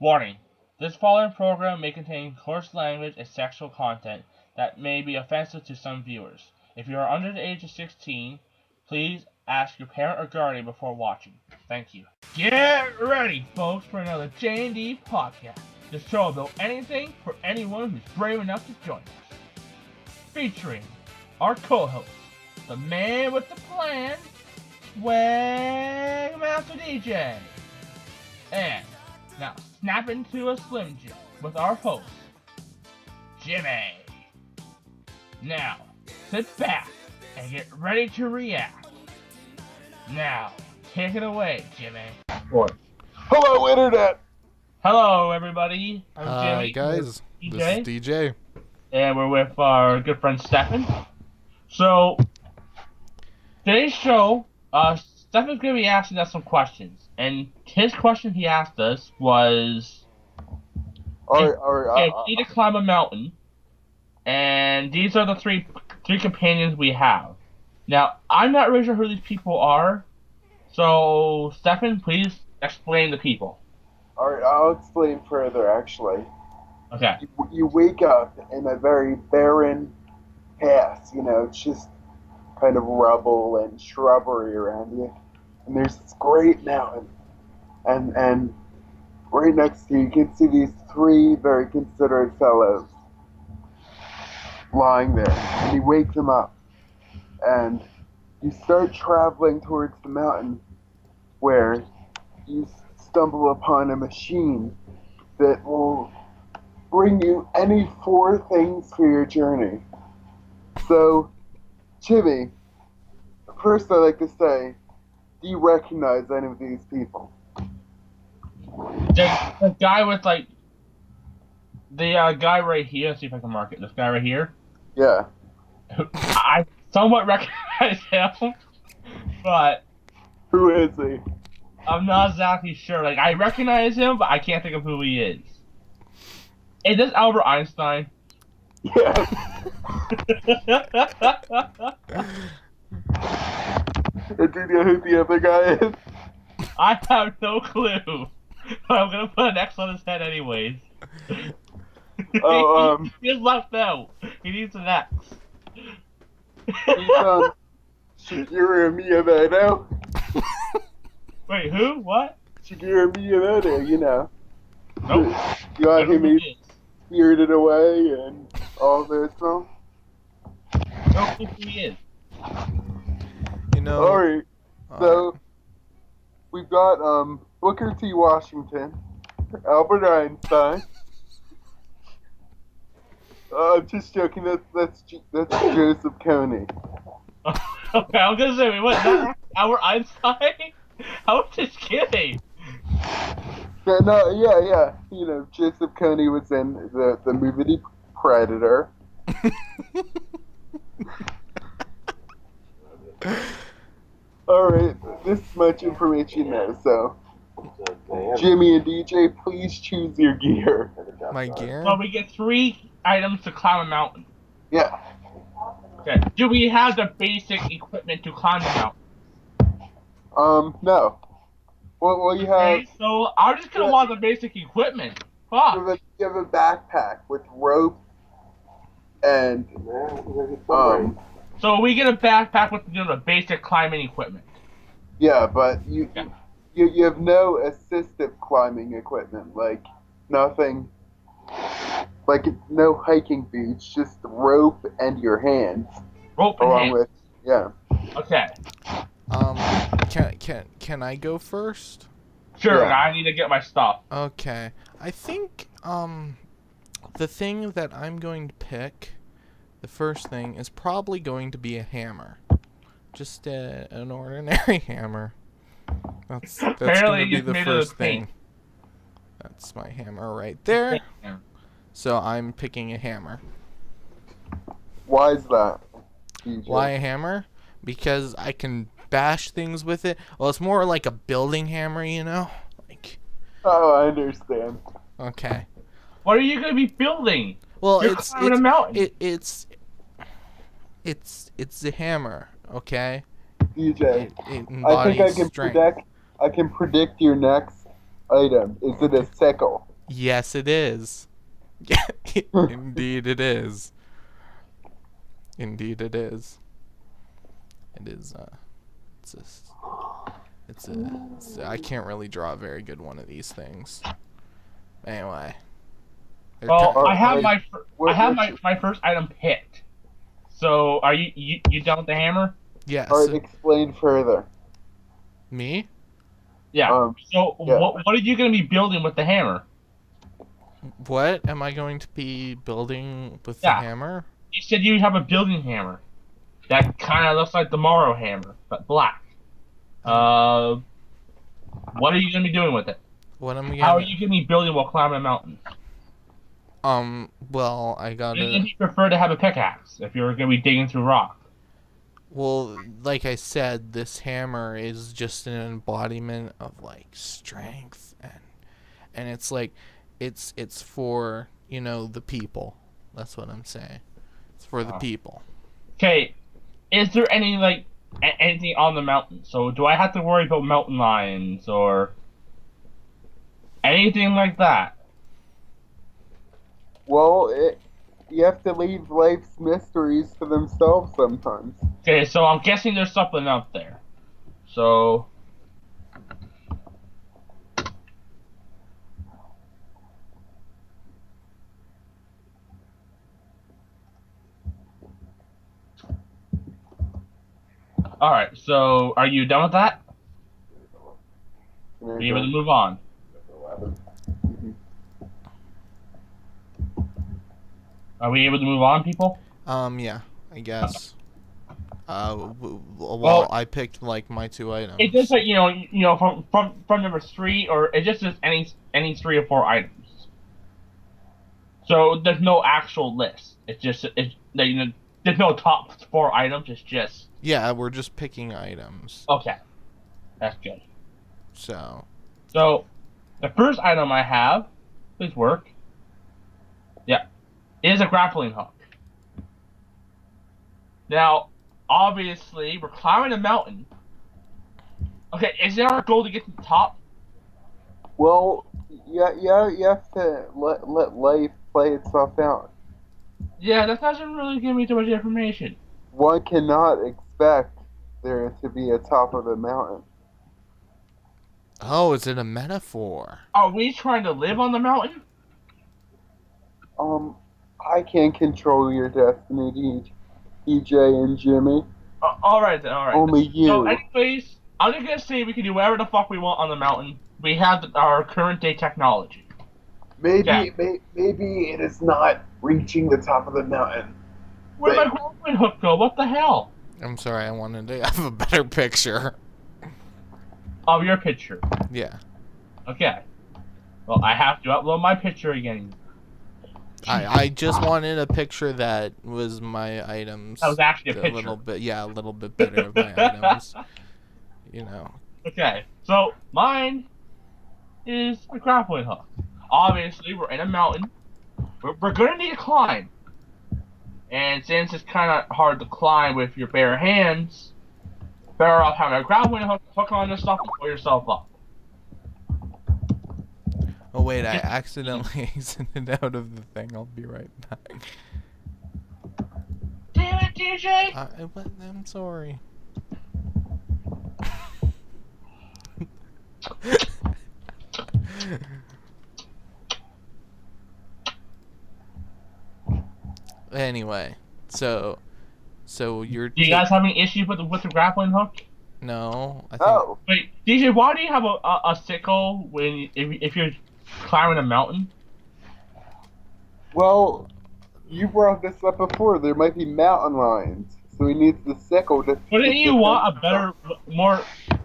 Warning: this following program may contain coarse language and sexual content that may be offensive to some viewers. If you are under the age of 16, please ask your parent or guardian before watching. Thank you. Get ready, folks, for another J&D podcast. The show about anything for anyone who's brave enough to join us. Featuring our co-host, the man with the plan, Swag Master DJ. And now snap into a Slim Jim with our host, Jimmy. Now, sit back and get ready to react. Now, take it away, Jimmy. What? Hello, Internet! Hello, everybody. I'm Jimmy. Hi, guys. DJ. This is DJ. And we're with our good friend, Stefan. So, today's show, Stefan's going to be asking us some questions. And his question he asked us was... Alright. You need to climb a mountain. And these are the three companions we have. Now, I'm not really sure who these people are. So, Stefan, please explain the people. Alright, I'll explain further, actually. Okay. You wake up in a very barren path, it's just kind of rubble and shrubbery around you. And there's this great mountain. And right next to you can see these three very considerate fellows lying there. And you wake them up. And you start traveling towards the mountain where you stumble upon a machine that will bring you any four things for your journey. So, Jimmy, first I'd like to say, do you recognize any of these people? The guy with, the guy right here, let's see if I can mark it, this guy right here. Yeah. I somewhat recognize him, but... Who is he? I'm not exactly sure. I recognize him, but I can't think of who he is. Is this Albert Einstein? Yeah. Do you know who the other guy is? I have no clue. But I'm gonna put an X on his head anyways. Oh, He's left out. He needs an X. He's Shigeru Miyamoto. Wait, who? What? Shigeru Miyamoto, Nope. You got him, Who he's Spirited Away and all this stuff. Don't think who he is. Alright, so we've got Booker T. Washington, Albert Einstein. I'm just joking. That's Joseph Kony. Okay, I was gonna say, wait, what? Not Albert Einstein? I was just kidding. Yeah. Joseph Kony was in the movie The Predator. Alright, this much information you know, so Jimmy and DJ, please choose your gear. My gear? Well, we get 3 items to climb a mountain. Yeah. Okay. Do we have the basic equipment to climb the mountain? No. Well, you have... Okay, so I'm just gonna want the basic equipment. Fuck. You have a backpack with rope and, So we get a backpack with the basic climbing equipment. Yeah, but you have no assistive climbing equipment, nothing, no hiking boots, just rope and your hands. Rope and hands. With, yeah. Okay. Can I go first? Sure, Yeah. I need to get my stuff. Okay. I think the thing that I'm going to pick, the first thing, is probably going to be a hammer. Just an ordinary hammer. That's Apparently going to be it's the made out of first thing. That's my hammer right there. So I'm picking a hammer. Why is that? DJ? Why a hammer? Because I can bash things with it. Well, it's more like a building hammer, Oh, I understand. Okay. What are you gonna be building? Well, You're climbing a mountain. It's a hammer, okay? DJ, It I think embodies strength. I can predict your next item. Is it a sickle? Yes, it is. Indeed, it is. Indeed, it is. It is. I can't really draw a very good one of these things. Anyway. Well, I have What- my first item picked. So, are you done with the hammer? Yes. Alright, explain further. Me? Yeah. So, yeah. what are you going to be building with the hammer? What am I going to be building with the Yeah. hammer? You said you have a building hammer. That kind of looks like the Morrow hammer, but black. What are you going to be doing with it? What am I How are gonna... you going to be building while climbing a mountain? Well, I And gotta... if you prefer to have a pickaxe, if you're going to be digging through rock. Well, like I said, this hammer is just an embodiment of, like, strength, and it's like, it's for, you know, the people. That's what I'm saying. It's for the people. Okay, is there any, like, anything on the mountain? So do I have to worry about mountain lions or anything like that? Well, you have to leave life's mysteries to themselves sometimes. Okay, so I'm guessing there's something out there. So... Alright, so are you done with that? Are you able to move on? Are we able to move on, people? Yeah, I guess. Well, Well, I picked, like, my 2 items. It just like you know from number 3, or it just says any 3 or 4 items. So there's no actual list. It's just there's no top 4 items. It's just Yeah, we're just picking items. okay. That's good. So the first item I have, please work. Yeah, is a grappling hook. Now, obviously, we're climbing a mountain. Okay, is there a goal to get to the top? Well, yeah, you have to let life play itself out. Yeah, that doesn't really give me too much information. One cannot expect there to be a top of the mountain. Oh, is it a metaphor? Are we trying to live on the mountain? I can't control your destiny, DJ and Jimmy. Alright then, alright. Only you. So anyways, I'm just gonna say we can do whatever the fuck we want on the mountain. We have our current day technology. Maybe it is not reaching the top of the mountain. Where'd my grappling hook go? What the hell? I'm sorry, I wanted to have a better picture. Of your picture. Yeah. Okay. Well, I have to upload my picture again. I just wanted a picture that was my items. That was actually a picture. A little bit better of my items. You know. Okay, so mine is a grappling hook. Obviously, we're in a mountain. We're gonna need to climb. And since it's kind of hard to climb with your bare hands, better off having a grappling hook on yourself to pull yourself up. Oh wait, I accidentally exited out of the thing. I'll be right back. Damn it, DJ! I'm sorry. Anyway, so you're... Do you guys have any issues with the grappling hook? No, I think... Oh, Wait, DJ, why do you have a sickle if you're climbing a mountain? well, you brought this up before. There might be mountain lions, so he needs the sickle to... Wouldn't you want a better, more...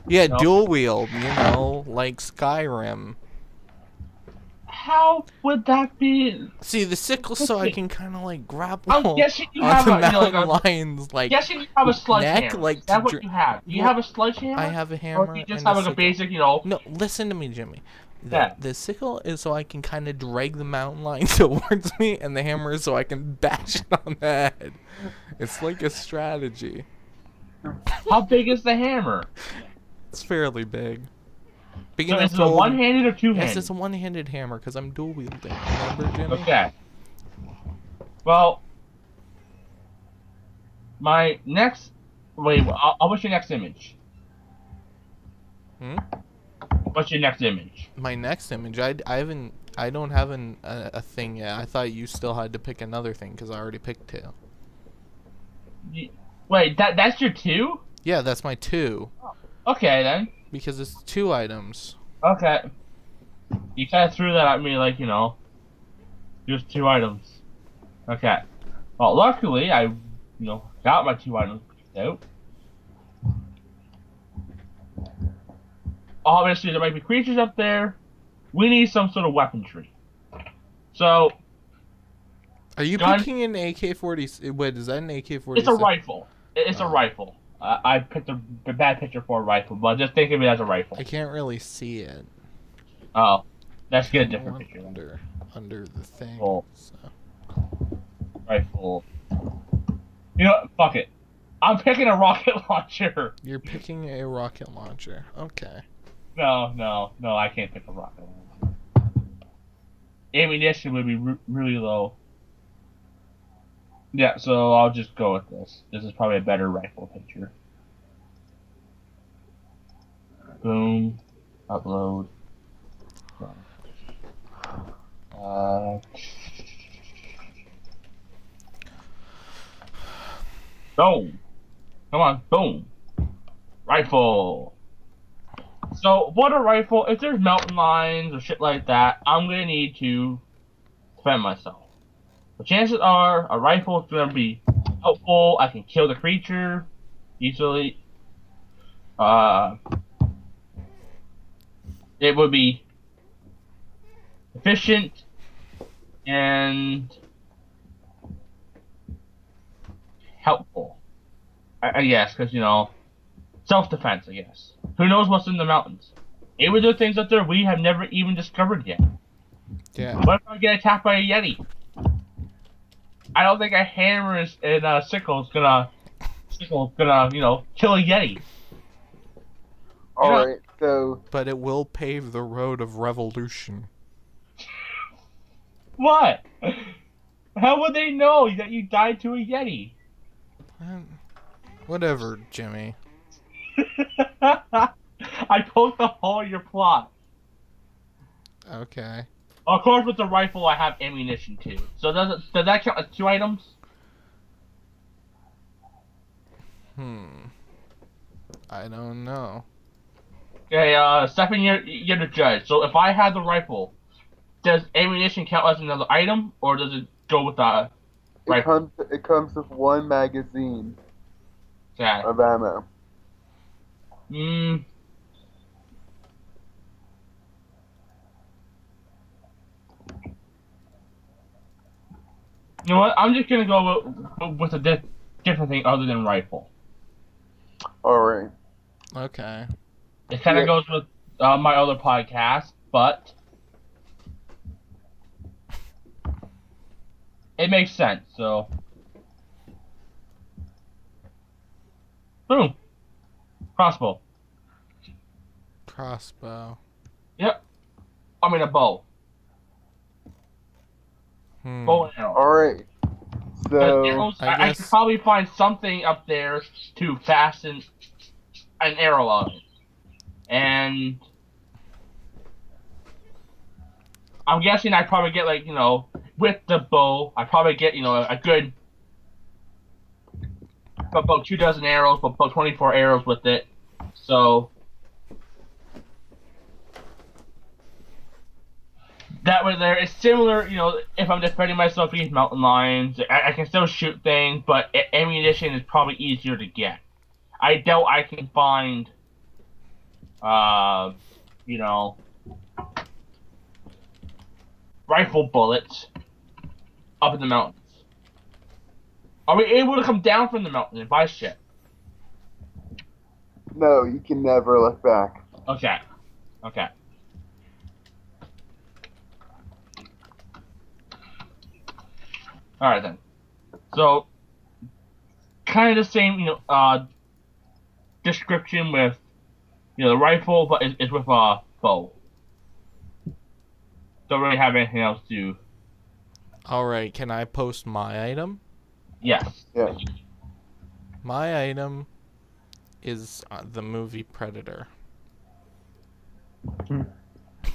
Yeah, No. dual wield, you know, like Skyrim. How would that be? See, the sickle so I can kind of like grapple I'm guessing you on have the a, you know, mountain like lions, like... guessing you have a sledgehammer. neck, like, Is that to what dr- you have? Do you Well, have a sledgehammer? I have a Or hammer do you just and have a like a sickle. basic, you know... No, listen to me, Jimmy. Yeah. The sickle is so I can kind of drag the mountain lion towards me, and the hammer is so I can bash it on the head. It's like a strategy. How big is the hammer? It's fairly big. Big So enough is it to a hold... one-handed or two-handed? Yes, it's a one-handed hammer because I'm dual wielding. Remember, Jimmy? Okay. Well, my next... Wait, what's your next image? Hmm? What's your next image? My next image, I don't have a thing yet. I thought you still had to pick another thing because I already picked 2. Wait, that's your 2? Yeah, that's my 2. Okay, then. Because it's 2 items. Okay. You kind of threw that at me like, just 2 items. Okay. Well, luckily, I, got my 2 items picked out. Obviously, there might be creatures up there. We need some sort of weaponry. So... Are you picking an AK-47? Wait, is that an AK-47? It's a rifle. It's a rifle. I picked a bad picture for a rifle, but just think of it as a rifle. I can't really see it. Oh. Let's get a different picture. Under the thing. Rifle. So. Rifle. You know what? Fuck it. I'm picking a rocket launcher. You're picking a rocket launcher. Okay. No, I can't pick a rocket launcher. Ammunition would be really low. Yeah, so I'll just go with this. This is probably a better rifle picture. Boom. Upload. Boom. Come on, boom. Rifle. So, what a rifle, if there's mountain lions or shit like that, I'm gonna need to defend myself. The chances are a rifle is gonna be helpful. I can kill the creature easily. It would be efficient and helpful. I guess, because self-defense. I guess. Who knows what's in the mountains? Maybe there are things out there we have never even discovered yet. Yeah. What if I get attacked by a yeti? I don't think a hammer and a sickle is gonna, kill a yeti. Alright, so... But it will pave the road of revolution. What? How would they know that you died to a yeti? Whatever, Jimmy. I poked a hole in your plot. Okay. Of course, with the rifle, I have ammunition too. So does that count as 2 items? I don't know. Okay, Stephen, you're the judge. So if I have the rifle, does ammunition count as another item, or does it go with the rifle? It comes with 1 magazine of ammo. You know what? I'm just gonna go with a different thing other than rifle. Alright. Okay. It kind of goes with my other podcast, but it makes sense. So, boom, crossbow. Crossbow. Yep. I mean a bow. Bow and arrow. Alright. So... Arrows, I could probably find something up there to fasten an arrow on it. And I'm guessing I'd probably get, with the bow, I'd probably get, a good, about 2 dozen arrows, about 24 arrows with it. So that way there, it's similar, if I'm defending myself against mountain lions, I can still shoot things, but ammunition is probably easier to get. I doubt I can find, rifle bullets up in the mountains. Are we able to come down from the mountain and buy shit? No, you can never look back. Okay. Alright then. So, kind of the same, description with, the rifle, but it's with, bow. Don't really have anything else to. Alright, can I post my item? Yes. Yeah. My item is the movie Predator.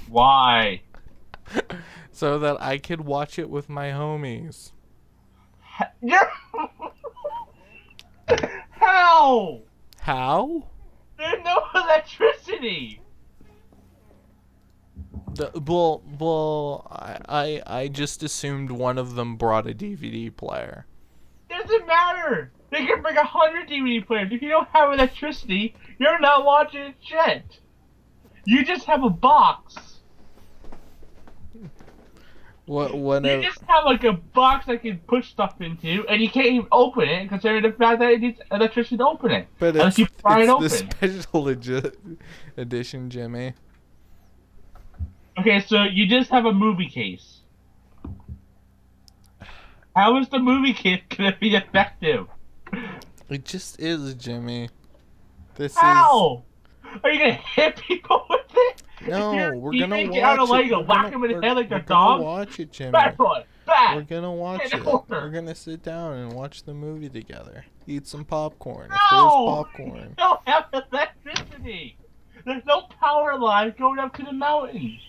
Why? So that I could watch it with my homies. How? How? There's no electricity. I just assumed one of them brought a DVD player. Doesn't matter. They can bring 100 DVD players. If you don't have electricity, you're not watching shit. You just have a box. What? You just have like a box that you can push stuff into, and you can't even open it considering the fact that it needs electricity to open it. But unless you pry it open. the special edition, Jimmy. Okay, so you just have a movie case. How is the movie case gonna be effective? It just is, Jimmy. How? Are you gonna hit people with it? No, we're gonna watch get out of Lego, it. whack him in the head like a We're dog. gonna watch it, Jimmy. Bad boy, bad. We're gonna watch Get it. over. We're gonna sit down and watch the movie together. Eat some popcorn. No! If there's popcorn. You don't have electricity. There's no power lines going up to the mountains.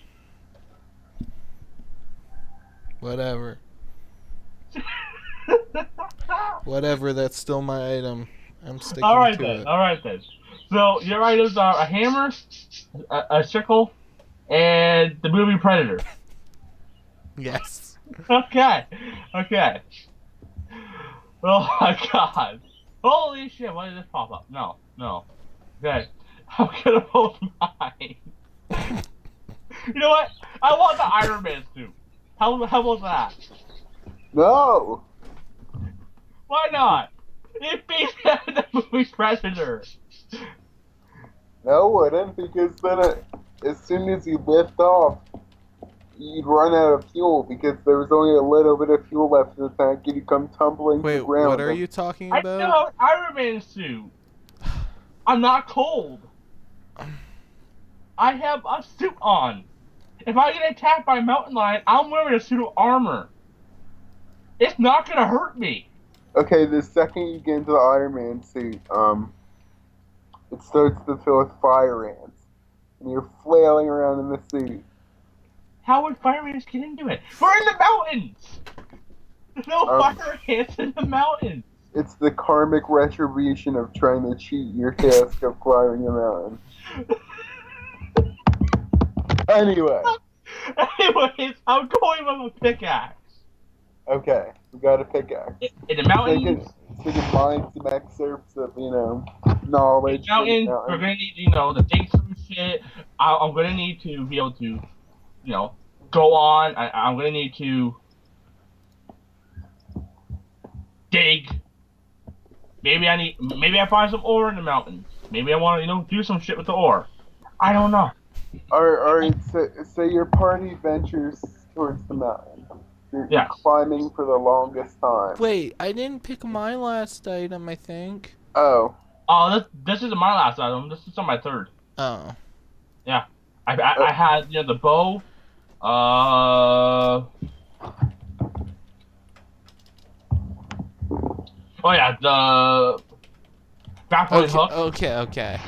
Whatever. Whatever, that's still my item. I'm sticking Alright to then, it. alright then. So, your items are a hammer, a sickle, and the movie Predator. Yes. Okay, okay. Oh my god. Holy shit, why did this pop up? No, no. Okay, I'm gonna post mine. You know what? I want the Iron Man suit. How about that? No. Why not? It beats the movie Predator. No, it wouldn't, because then as soon as you lift off, you'd run out of fuel because there was only a little bit of fuel left in the tank and you come tumbling to Wait, the ground. what are you talking I about? still have an Iron Man suit. I'm not cold. I have a suit on. If I get attacked by a mountain lion, I'm wearing a suit of armor. It's not gonna hurt me. Okay, the second you get into the Iron Man suit, it starts to fill with fire ants. And you're flailing around in the suit. How would fire ants get into it? We're in the mountains! There's no fire ants in the mountains! It's the karmic retribution of trying to cheat your task of climbing the mountain. Anyway. Anyways, I'm going with a pickaxe. Okay, we got a pickaxe. In the mountains, So you can mine some excerpts of, knowledge. we're gonna need, to dig some shit. I'm gonna need to be able to, go on. I'm gonna need to dig. Maybe I find some ore in the mountains. Maybe I want to, do some shit with the ore. I don't know. Alright, so your party ventures towards the mountain. You're climbing for the longest time. Wait, I didn't pick my last item, I think. Oh. Oh, this isn't my last item. This is on my third. Oh. Yeah. I had, the bow. Oh yeah, the grappling hook. Okay.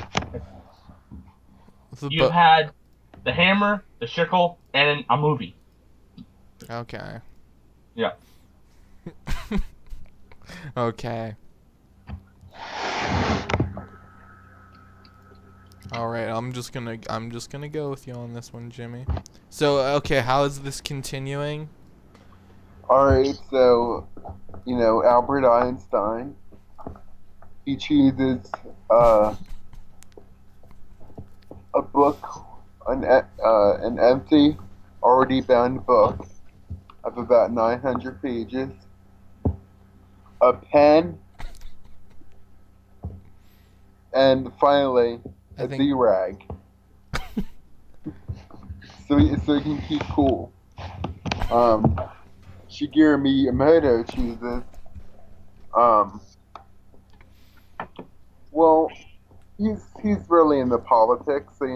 You had the hammer, the sickle, and a movie. Okay. Yeah. Okay. Alright, I'm just gonna go with you on this one, Jimmy. So, okay, how is this continuing? Alright, so, Albert Einstein, he chooses, a book, an empty, already bound book of about 900 pages, a pen, and finally, a D-rag. so he can keep cool. Shigeru Miyamoto chooses, well, he's really into politics, so,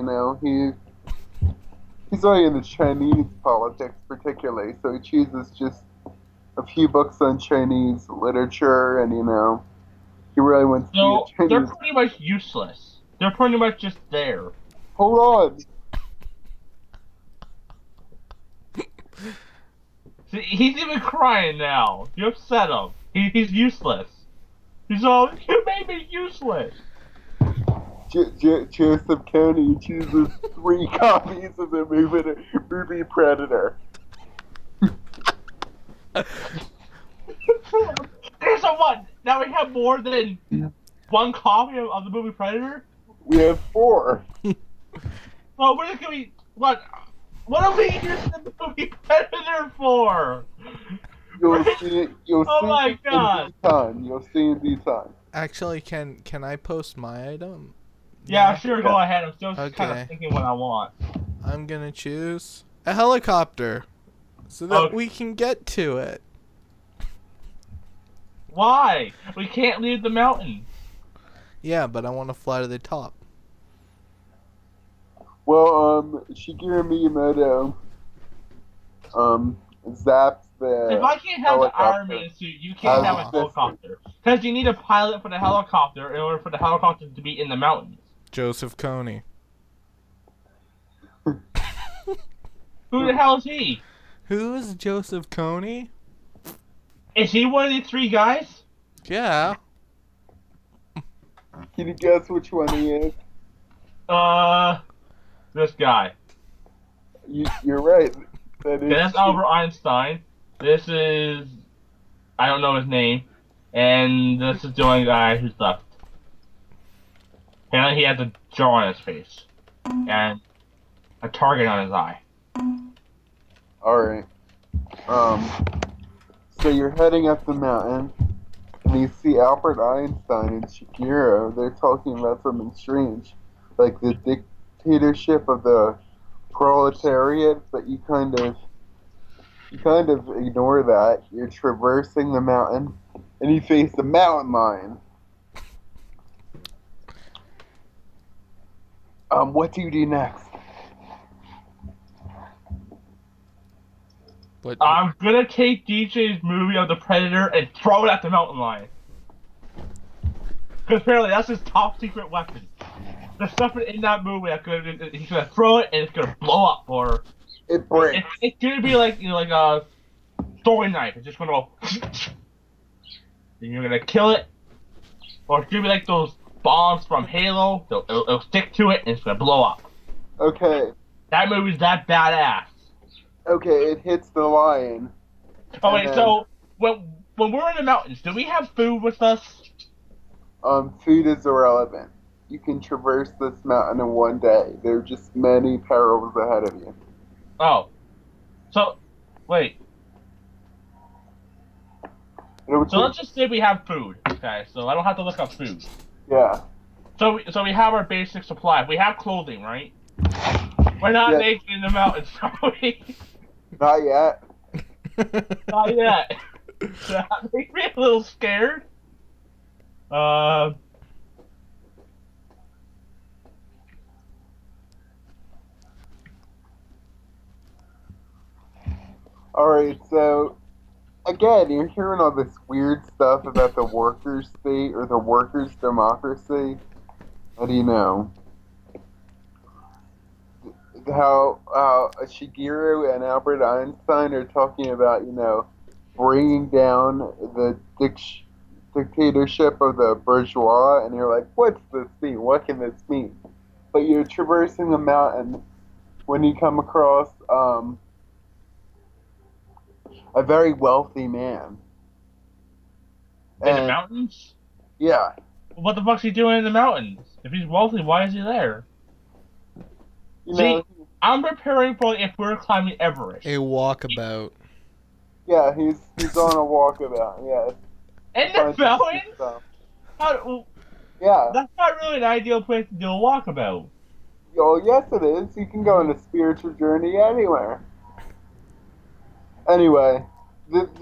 he's really into Chinese politics particularly, so he chooses just a few books on Chinese literature, and he really wants to be a So they're Chinese. pretty much useless. They're pretty much just there. Hold on. See, he's even crying now. You upset him. He's useless. He's all, you made me useless. Joseph Kony chooses 3 copies of the movie Predator. So what? Now we have more than one copy of the movie Predator? We have 4. Well, we're just gonna be what? What are we using the movie Predator for? You'll see. Oh my God. In due time. You'll see in due time. Actually, can I post my item? Yeah, sure. Go ahead. I'm still Okay. kind of thinking what I want. I'm gonna choose a helicopter, so that we can get to it. Why? We can't leave the mountain. Yeah, but I want to fly to the top. Well, Shigeru Miyamoto, zaps the. If I can't have the Iron helicopter. Man suit, you can't have a helicopter. Because you need a pilot for the helicopter in order for the helicopter to be in the mountains. Joseph Kony. Who the hell is he? Who is Joseph Kony? Is he one of these 3 guys? Yeah. Can you guess which one he is? This guy. You're right. That's Albert Einstein. This is... I don't know his name. And this is the only guy who's left. And he has a jaw on his face. And a target on his eye. Alright. So you're heading up the mountain, and you see Albert Einstein and Shigeru. They're talking about something strange, like the dictatorship of the proletariat, but you kind of ignore that. You're traversing the mountain, and you face the mountain lion. What do you do next? I'm gonna take DJ's movie of the Predator and throw it at the mountain lion. Because apparently that's his top secret weapon. There's something in that movie that he's gonna throw it and it's gonna blow up, or It breaks. it's gonna be like like a throwing knife. It's just gonna go. Then you're gonna kill it, or it's gonna be like those bombs from Halo. It'll stick to it and it's gonna blow up. Okay. That movie's that badass. Okay, it hits the lion. Oh wait, so when we're in the mountains, do we have food with us? Food is irrelevant. You can traverse this mountain in one day. There are just many perils ahead of you. Oh. So, wait. So let's just say we have food. Okay, so I don't have to look up food. Yeah. So we have our basic supply. We have clothing, right? We're not naked in the mountains, are we? Not yet. Not yet. That makes me a little scared. Alright, so again, you're hearing all this weird stuff about the workers' state or the workers' democracy. And how Shigeru and Albert Einstein are talking about, bringing down the dictatorship of the bourgeois, and you're like, what's this mean? What can this mean? But you're traversing the mountain when you come across a very wealthy man. In the mountains? Yeah. What the fuck's he doing in the mountains? If he's wealthy, why is he there? See, I'm preparing for if we're climbing Everest. A walkabout. Yeah, he's on a walkabout, yes. In the mountains? Yeah. That's not really an ideal place to do a walkabout. Oh, yes it is. You can go on a spiritual journey anywhere. Anyway.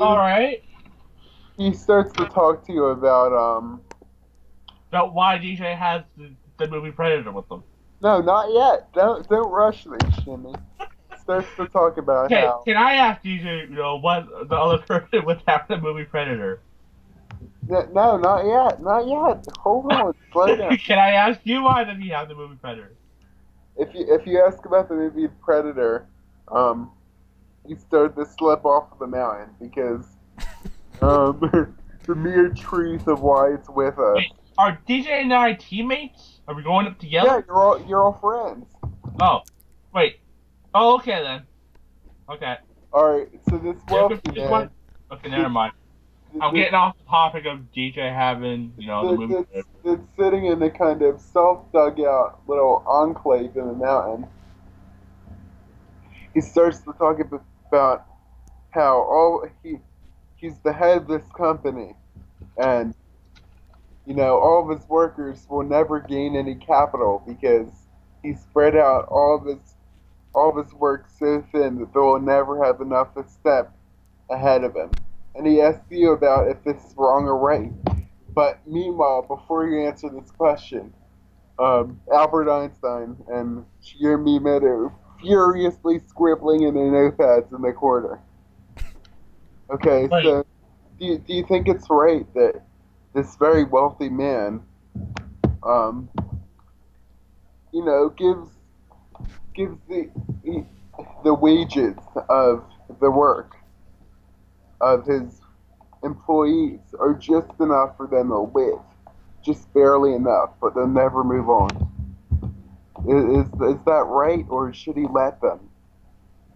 Alright. He starts to talk to you about why DJ has the movie Predator with them. No, not yet. Don't rush this, Jimmy. starts to talk about Okay, how... can I ask DJ, what the other person was happening in the movie Predator? No, not yet. Not yet. Hold on. Slow down. Can I ask you why did he have the movie Predator? If you ask about the movie Predator, you start to slip off of the mountain because the mere truth of why it's with us. Wait, are DJ and I teammates? Are we going up Yeah, together? you're all friends. Oh, wait. Oh, okay then. Okay. All right. So this wealthy man. Okay, never mind. I'm getting off the topic of DJ having, the movie. That's sitting in a kind of self-dug-out little enclave in the mountain. He starts to talk about how he's the head of this company, and all of his workers will never gain any capital because he spread out all of his work so thin that they will never have enough to step ahead of him. And he asks you about if this is wrong or right. But meanwhile, before you answer this question, Albert Einstein and Shigeru Miyamoto furiously scribbling in their notepads in the corner. Okay, Right. so do you think it's right that this very wealthy man, gives the wages of the work of his employees are just enough for them to live, just barely enough, but they'll never move on? Is that right, or should he let them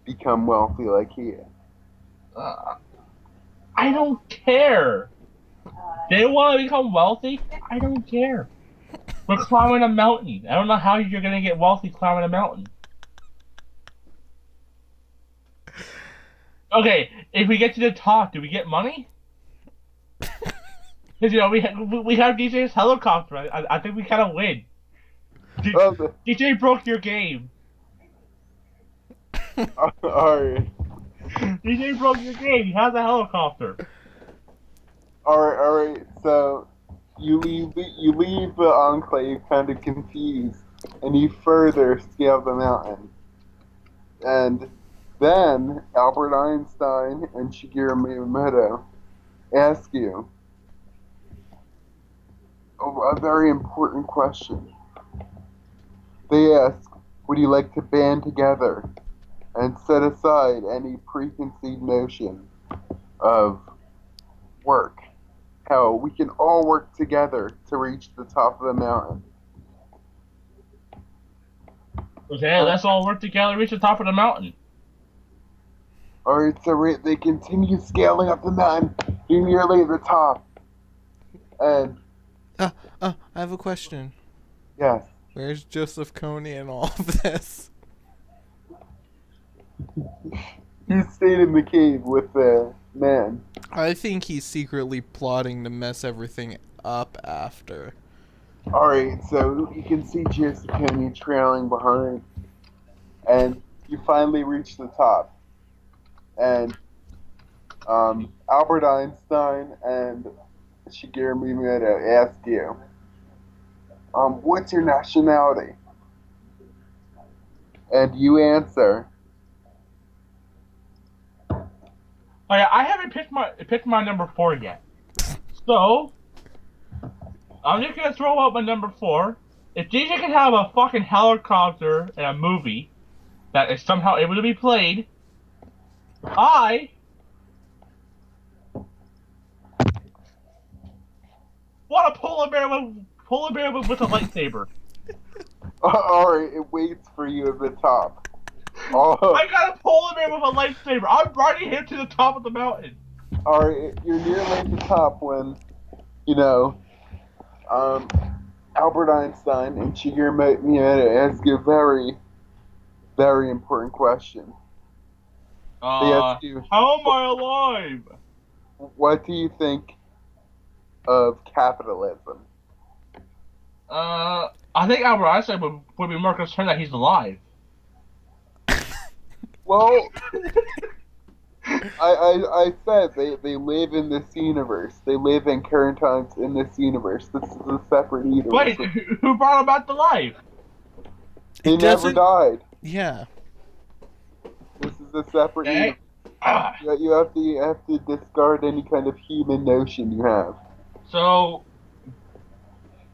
become wealthy like he is? I don't care. They want to become wealthy? I don't care. We're climbing a mountain. I don't know how you're going to get wealthy climbing a mountain. Okay, if we get to the top, do we get money? Because, we have DJ's helicopter. I think we kind of win. DJ broke your game. Alright. DJ broke your game. He has a helicopter. Alright. So you leave the enclave kind of confused, and you further scale the mountain. And then Albert Einstein and Shigeru Miyamoto ask you a very important question. They ask, would you like to band together and set aside any preconceived notion of work? How we can all work together to reach the top of the mountain. Okay, let's all work together to reach the top of the mountain. Alright, so they continue scaling up the mountain. You're nearly at the top. And... I have a question. Yes. Where's Joseph Kony in all of this? He stayed in the cave with the man. I think he's secretly plotting to mess everything up after. Alright, so you can see Joseph Kony trailing behind. And you finally reach the top. And Albert Einstein and Shigeru Miyamoto ask you, what's your nationality? And you answer, Oh yeah, I haven't picked my number 4 yet. So I'm just gonna throw out my number 4. If DJ can have a fucking helicopter in a movie that is somehow able to be played, I want a polar bear with a lightsaber. alright, it waits for you at the top. I got a polar bear with a lightsaber. I'm riding him to the top of the mountain. Alright, you're nearly at the top when, Albert Einstein and Shigeru Miyamoto ask you a very, very important question. They ask you, how am I alive? what do you think of capitalism? I think Albert Einstein would be more concerned that he's alive. Well, I said they live in this universe. They live in current times in this universe. This is a separate universe. Wait, who brought him back to life? He never died. Yeah. a separate universe. You have to discard any kind of human notion you have. So,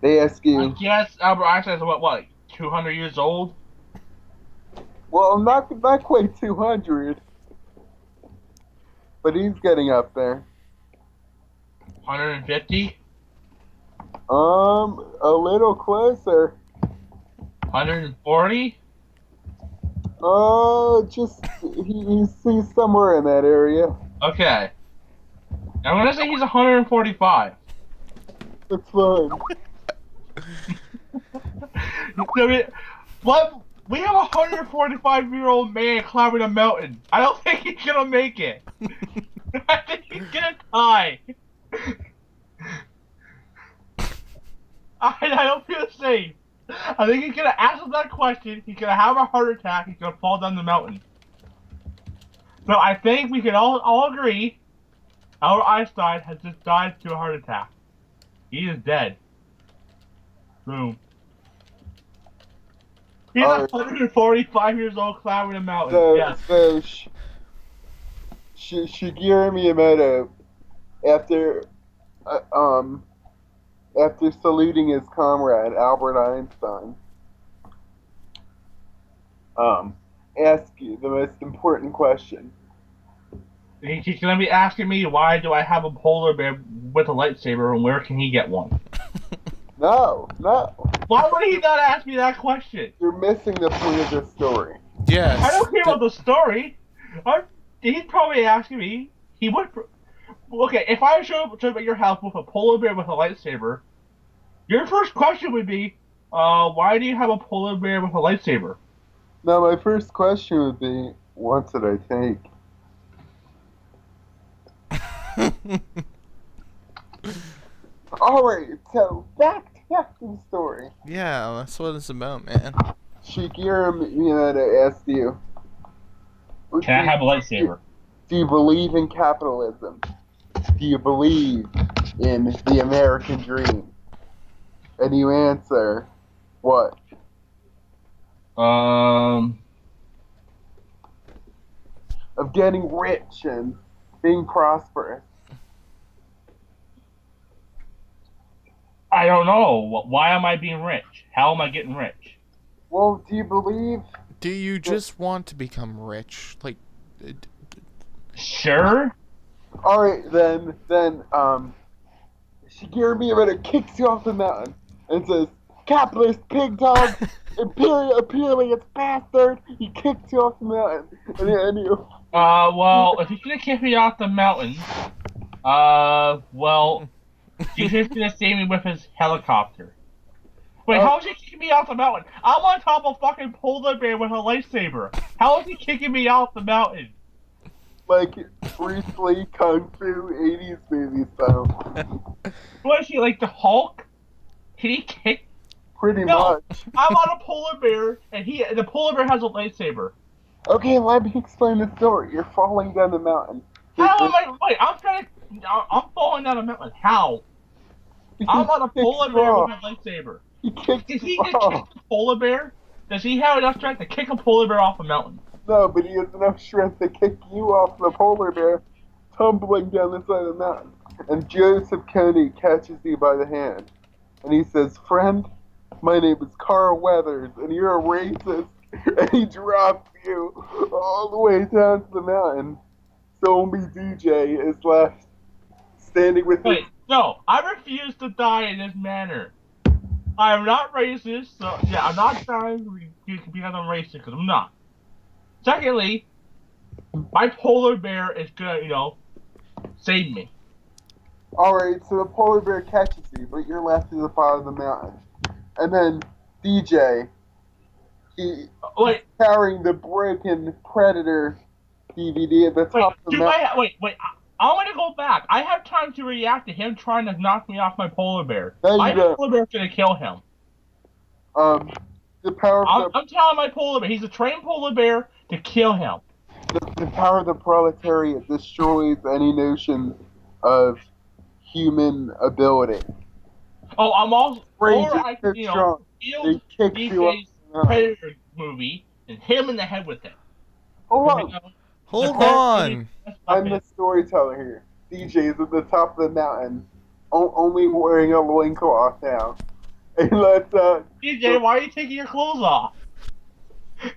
They ask I you. guess Albert Einstein's what, like 200 years old? Well, not quite 200, but he's getting up there. 150? A little closer. 140? He's somewhere in that area. Okay. I'm gonna say he's 145. That's fine. What? We have a 145-year-old man climbing a mountain. I don't think he's gonna make it. I think he's gonna die. I don't feel safe. I think he's gonna answer that question. He's gonna have a heart attack. He's gonna fall down the mountain. So I think we can all agree Albert Einstein has just died to a heart attack. He is dead. Boom. He's 145 years old climbing a mountain. So Shigeru Miyamoto, after saluting his comrade Albert Einstein, ask you the most important question. He's gonna be asking me, why do I have a polar bear with a lightsaber, and where can he get one? No. Why would he not ask me that question? You're missing the point of the story. Yes. I don't care about the story. He's probably asking me. He would. Okay, if I show up at your house with a polar bear with a lightsaber, your first question would be, why do you have a polar bear with a lightsaber? Now, my first question would be, what did I take? Alright, so back to the story. Yeah, that's what it's about, man. Shigeru Miyamoto asked you, Can I have a lightsaber? Do you believe in capitalism? Do you believe in the American dream? And you answer, what? Of Of getting rich and being prosperous. I don't know. Why am I being rich? How am I getting rich? Well, do you believe... Do you just want to become rich? Like... Sure. Alright, then, Shigeru Miyamoto kicks you off the mountain and says, capitalist pig dog, imperialist bastard, he kicks you off the mountain. And you... Well, if he's gonna kick me off the mountain, well, he's just gonna save me with his helicopter. Wait, how is he kicking me off the mountain? I'm on top of a fucking polar bear with a lightsaber. How is he kicking me off the mountain? Like Bruce Lee Kung Fu 80s movie style. What is he, like the Hulk? Can he kick? Pretty much. I'm on a polar bear, and the polar bear has a lightsaber. Okay, let me explain the story. You're falling down the mountain. How am I? Wait, I'm falling down a mountain. How? I'm on a polar bear with a lightsaber. Is he gonna kick the polar bear? Does he have enough strength to kick a polar bear off a mountain? No, but he has enough strength to kick you off the polar bear, tumbling down the side of the mountain. And Joseph Kony catches you by the hand. And he says, friend, my name is Carl Weathers, and you're a racist. And he drops you all the way down to the mountain. So only DJ is left standing with Wait, no, I refuse to die in this manner. I am not racist, so yeah, I'm not dying because I'm racist, because I'm not. Secondly, my polar bear is gonna, save me. Alright, so the polar bear catches you, but you're left at the bottom of the mountain. And then DJ, he's carrying the broken Predator DVD at the top of the mountain. I want to go back. I have time to react to him trying to knock me off my polar bear. No, My polar bear's gonna kill him. I'm telling my polar bear, he's a trained polar bear, to kill him. The power of the proletariat destroys any notion of human ability. Oh, I'm also... strong. They kick you off. Predator movie and hit him in the head with it. Hold on. Hold on. I'm the storyteller here. DJ's at the top of the mountain, only wearing a loincloth now. And let's DJ, why are you taking your clothes off? and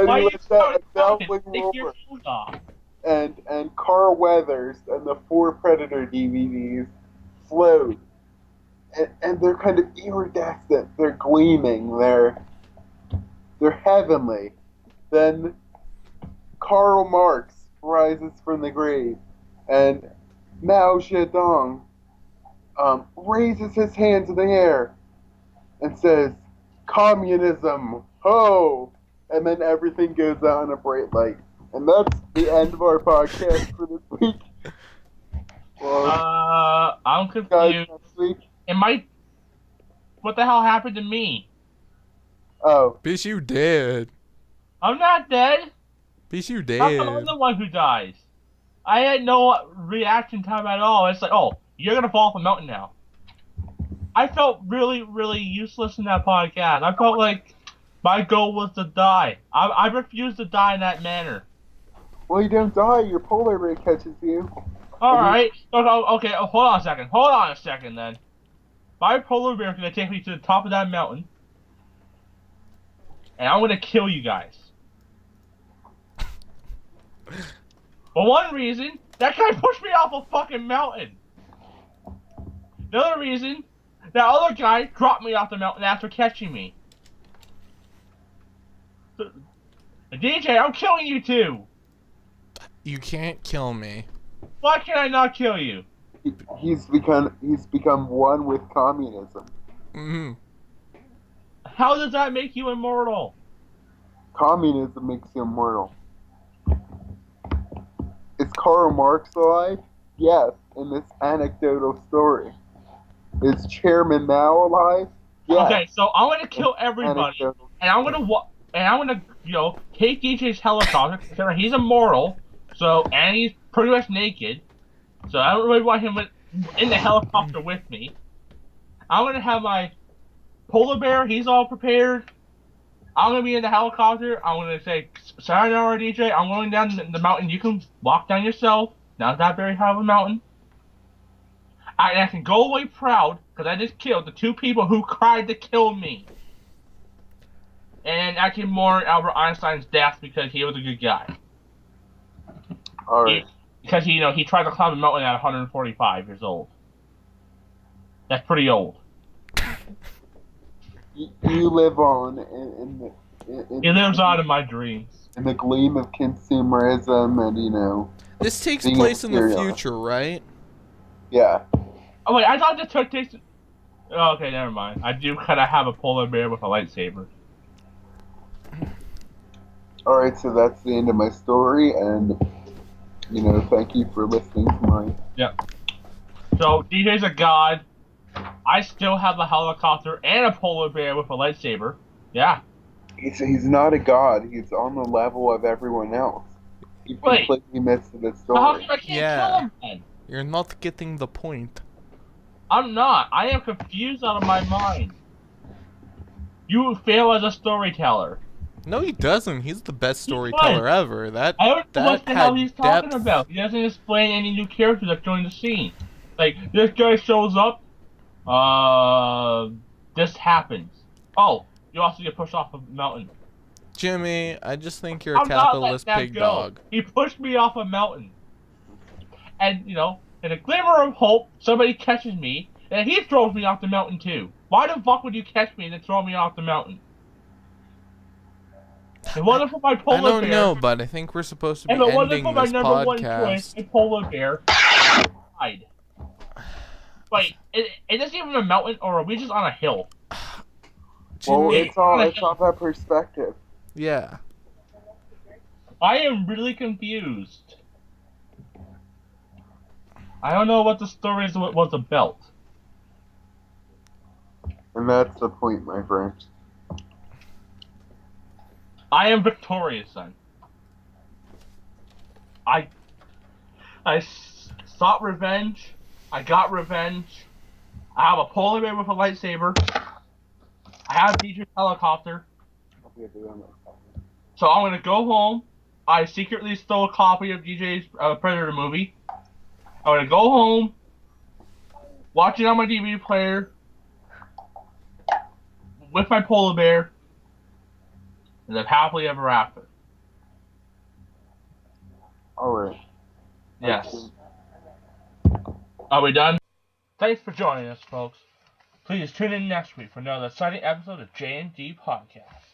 Why are he you lets out a talking? doubling Take your roar. clothes off. And Carl Weathers and the 4 Predator DVDs float. And they're kind of iridescent. They're gleaming. They're heavenly. Then Karl Marx rises from the grave, and Mao Zedong raises his hands in the air and says, "Communism, ho!" And then everything goes out in a bright light. And that's the end of our podcast for this week. Well, I'm guys, confused. next week. What the hell happened to me? Oh, Bitch, you dead. I'm not dead. Bitch, you How come I'm dead. the one who dies? I had no reaction time at all. It's like, oh, you're gonna fall off a mountain now. I felt really, really useless in that podcast. I felt like my goal was to die. I refused to die in that manner. well, you don't die. Your polar bear catches you. Alright. Okay, hold on a second. Hold on a second then. My polar bear is gonna take me to the top of that mountain. And I'm gonna kill you guys. For one reason, that guy pushed me off a fucking mountain. The other reason, that other guy dropped me off the mountain after catching me. DJ, I'm killing you too! You can't kill me. Why can I not kill you? He's become one with communism. Mm-hmm. How does that make you immortal? Communism makes you immortal. Is Karl Marx alive? Yes, in this anecdotal story. Is Chairman Mao alive? Yes. Okay, so I'm gonna kill everybody, Anecdotal. and I'm gonna, take DJ's helicopter, considering he's immortal, and he's pretty much naked, so I don't really want him in the helicopter with me. I'm gonna have my polar bear, he's all prepared. I'm gonna be in the helicopter, I'm gonna say, "Sayonara, DJ, I'm going down the mountain, you can walk down yourself, not that very high of a mountain." I can go away proud, because I just killed the 2 people who tried to kill me. And I can mourn Albert Einstein's death because he was a good guy. Alright. Because he tried to climb a mountain at 145 years old. That's pretty old. You live on He lives on in my dreams. in the gleam of consumerism and, This takes being place in the material. future, right? Yeah. Oh wait, I thought this took place. Oh, okay, never mind. I do kind of have a polar bear with a lightsaber. Alright, so that's the end of my story, and, thank you for listening to mine. Yeah. So DJ's a god. I still have a helicopter and a polar bear with a lightsaber. Yeah. He's not a god. He's on the level of everyone else. He Wait. completely missed the So how story. come I can't Yeah. kill him then? You're not getting the point. I'm not. I am confused out of my mind. You fail as a storyteller. No, he doesn't. He's the best storyteller ever. I don't know what the hell he's talking depth. about. He doesn't explain any new characters that join the scene. Like, this guy shows up, this happens. Oh, you also get pushed off a mountain. Jimmy, I just think you're a I'm not letting capitalist that pig go. dog. He pushed me off a mountain. And, in a glimmer of hope, somebody catches me, and he throws me off the mountain too. Why the fuck would you catch me and then throw me off the mountain? If it wasn't for my polar I don't bear, know, but I think we're supposed to be if it wasn't ending for my this number one choice, podcast. a polar bear, I died. Wait, is this even a mountain, or are we just on a hill? Well, Jimmy, it's all that perspective. yeah. I am really confused. I don't know what the story was about. And that's the point, my friend. I am victorious, son. I sought revenge. I got revenge. I have a polar bear with a lightsaber. I have DJ's helicopter. So I'm gonna go home. I secretly stole a copy of DJ's Predator movie. I'm gonna go home, watch it on my DVD player, with my polar bear, and live happily ever after. Alright. Yes. Are we done? Thanks for joining us, folks. Please tune in next week for another exciting episode of J&D Podcast.